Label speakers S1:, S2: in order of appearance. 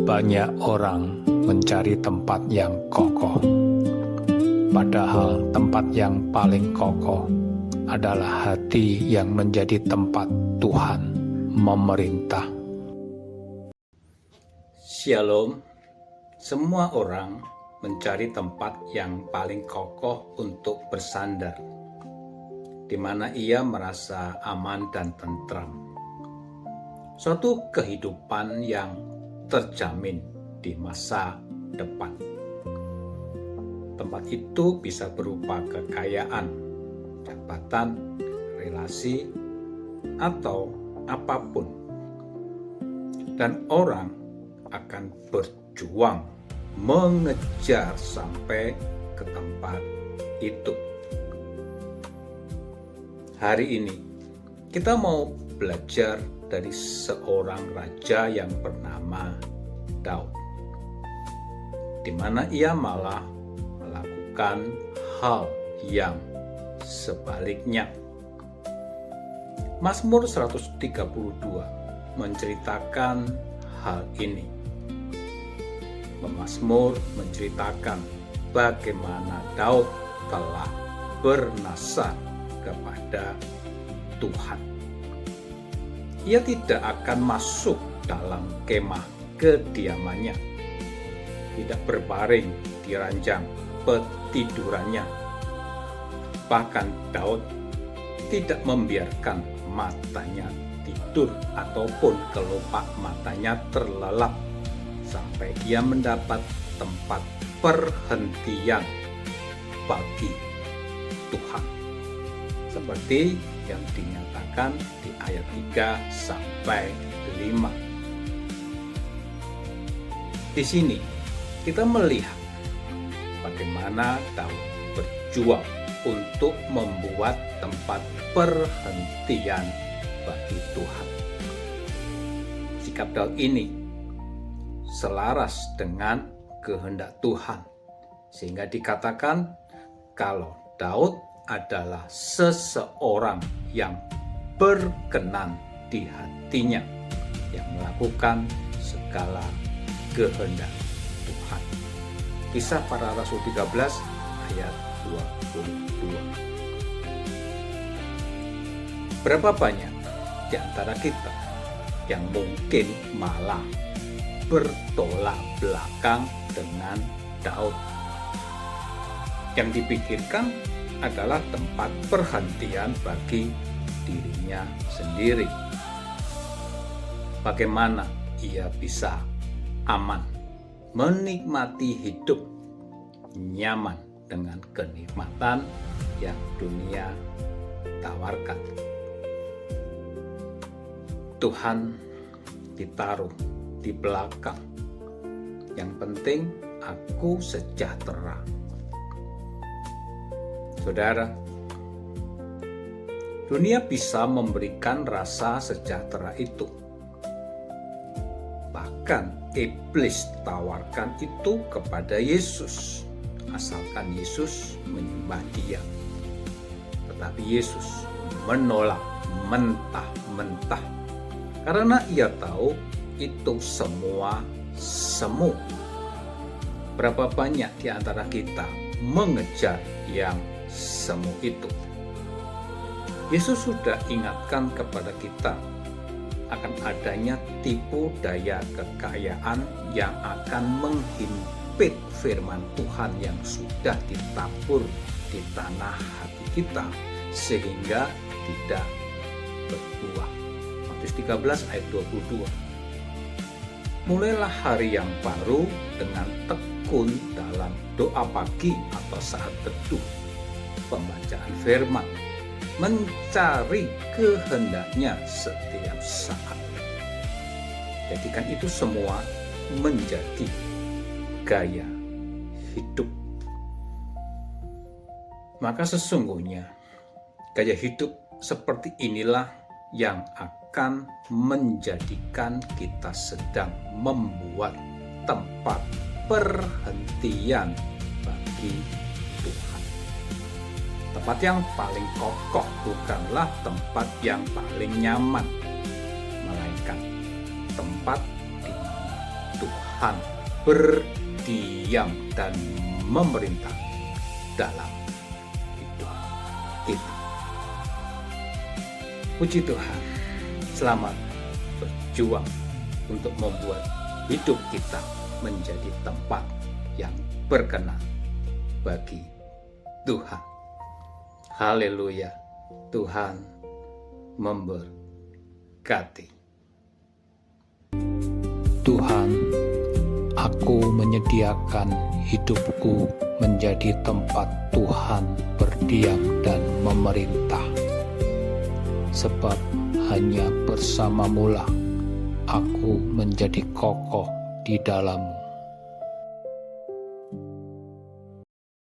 S1: Banyak orang mencari tempat yang kokoh, padahal tempat yang paling kokoh adalah hati yang menjadi tempat Tuhan memerintah.
S2: Shalom, semua orang mencari tempat yang paling kokoh untuk bersandar, di mana ia merasa aman dan tentram. Suatu kehidupan yang terjamin di masa depan. Tempat itu bisa berupa kekayaan, jabatan, relasi, atau apapun. Dan orang akan berjuang mengejar sampai ke tempat itu. Hari ini kita mau belajar dari seorang raja yang bernama Daud, di mana ia malah melakukan hal yang sebaliknya. Mazmur 132 menceritakan hal ini. Pemazmur menceritakan bagaimana Daud telah bernasar kepada Tuhan. Ia tidak akan masuk dalam kemah kediamannya, tidak berbaring di ranjang petidurannya. Bahkan Daud tidak membiarkan matanya tidur ataupun kelopak matanya terlelap sampai ia mendapat tempat perhentian bagi Tuhan, seperti yang dinyatakan di ayat 3 sampai 5. Di sini kita melihat bagaimana Daud berjuang untuk membuat tempat perhentian bagi Tuhan. Sikap Daud ini selaras dengan kehendak Tuhan, sehingga dikatakan kalau Daud adalah seseorang yang berkenan di hatinya, yang melakukan segala kehendak Tuhan. Kisah Para Rasul 13 ayat 22. Berapa banyak di antara kita yang mungkin malah bertolak belakang dengan Daud? Yang dipikirkan adalah tempat perhentian bagi dirinya sendiri. Bagaimana ia bisa aman, menikmati hidup nyaman dengan kenikmatan yang dunia tawarkan. Tuhan ditaruh di belakang. Yang penting aku sejahtera. Saudara, dunia bisa memberikan rasa sejahtera itu. Bahkan iblis tawarkan itu kepada Yesus, asalkan Yesus menyembah Dia. Tetapi Yesus menolak mentah-mentah, karena ia tahu itu semua semu. Berapa banyak di antara kita mengejar yang semu itu? Yesus sudah ingatkan kepada kita akan adanya tipu daya kekayaan yang akan menghimpit firman Tuhan yang sudah ditabur di tanah hati kita sehingga tidak berbuah. Matius 13 ayat 22. Mulailah hari yang baru dengan tekun dalam doa pagi atau saat teduh, pembacaan firman, mencari kehendaknya setiap saat. Jadikan itu semua menjadi gaya hidup. Maka sesungguhnya gaya hidup seperti inilah yang akan menjadikan kita sedang membuat tempat perhentian bagi Tuhan. Tempat yang paling kokoh bukanlah tempat yang paling nyaman, melainkan tempat di mana Tuhan berdiam dan memerintah dalam hidup kita. Puji Tuhan, selamat berjuang untuk membuat hidup kita menjadi tempat yang berkenan bagi Tuhan. Haleluya, Tuhan memberkati.
S1: Tuhan, aku menyediakan hidupku menjadi tempat Tuhan berdiam dan memerintah. Sebab hanya bersamamu-lah aku menjadi kokoh di dalam-Mu.